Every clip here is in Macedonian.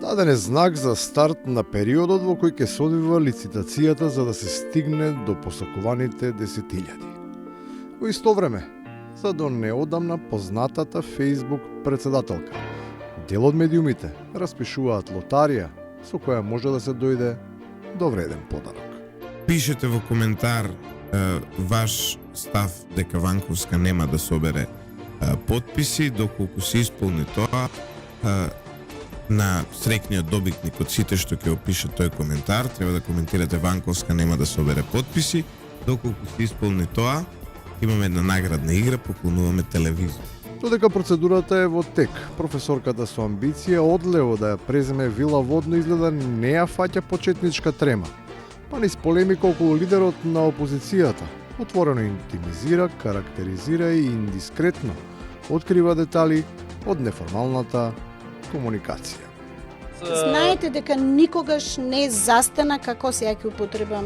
Даден е знак за старт на периодот во кој ќе се одвива лицитацијата за да се стигне до посакуваните 10.000. Во исто време, за до неодамна познатата Facebook председателка, дел од медиумите распишуваат лотарија со која може да се дојде до вреден подарок. Пишете во коментар ваш став дека Ванковска нема да собере подписи, доколку се исполни тоа, на среќниот добитник од сите што ќе опише тој коментар, треба да коментирате Ванковска нема да собере подписи, доколку се исполни тоа, имаме една наградна игра, поклонуваме телевизија. Додека процедурата е во тек, професорката со амбиција одлево да ја преземе вила водно изгледа не ја фаќа почетничка трема, па низ полемика околу лидерот на опозицијата, отворено интимизира, карактеризира и индискретно открива детали од неформалната комуникација. Знаете дека никогаш не застана, како сега ќе употребам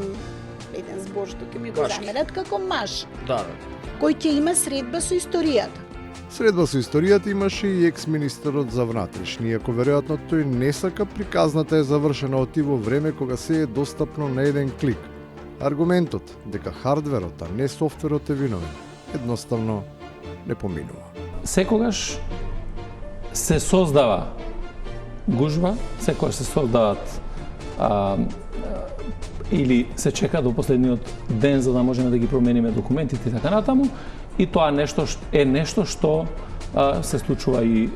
еден збор што ќе ми го замерат, како маж, кој ќе има средба со историјата. Средба со историјата имаше и екс-министерот за внатрешни, иако веројатно тој не сака приказната е завршена од тиво време кога се е достапно на еден клик. Аргументот дека хардверот, а не софтверот е виновен, едноставно не поминува. Секогаш се создава гужва, секогаш се создават или се чека до последниот ден за да можеме да ги промениме документите и така натаму, и тоа е нешто што се случува и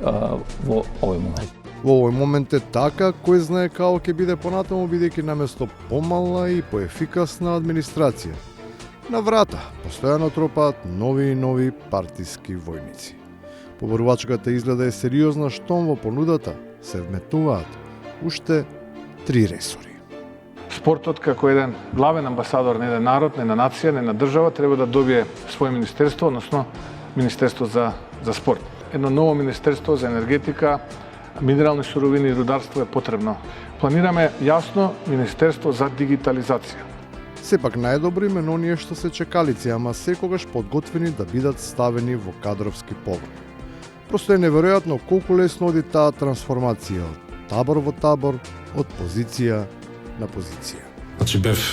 во овој момент. Во овој момент е така, кој знае како ќе биде понатаму, бидејќи наместо помална и поефикасна администрација, на врата постојано тропаат нови и нови партиски војници. Поборувачката изгледа е сериозна, штом во понудата се вметнуваат уште 3 ресори. Спортот како еден главен амбасадор на еден народ, на една нација, на една држава треба да добие своје министерство, односно Министерство за спорт. Едно ново министерство за енергетика, минерални суровини и рударство е потребно. Планираме јасно Министерство за дигитализација. Сепак најдобро име на оние што се чекалици, ама секогаш подготвени да бидат ставени во кадровски погон. Просто е неверојатно колку лесно оди таа трансформација од табор во табор, од позиција на позиција. Значи бев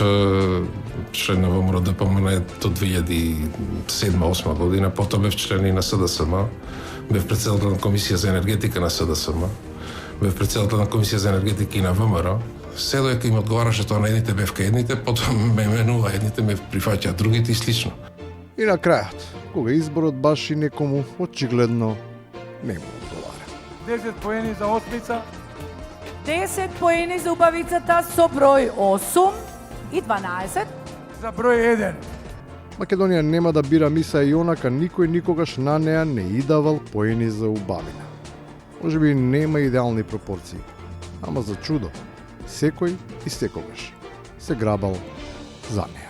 член на ВМРО ДПМН до 2007-2008 година, потоа бев член и на СДСМ, бев председател на Комисија за енергетика на СДСМ, бев председател на Комисија за енергетика и на ВМРО. Се доека им одговараше тоа на едните, бев кај едните, потоа ме менува едните, ме прифаќаат другите и слично. И на крајот, кога изборот баш и некому очигледно не му одговара. 10 поени за осмица. 10 поени за убавицата со број 8 и 12 за број 1. Македонија нема да бира миса и онака никој никогаш на неа не идавал поени за убавина. Можеби нема идеални пропорции, ама за чудо, секој и секогаш се грабал за неа.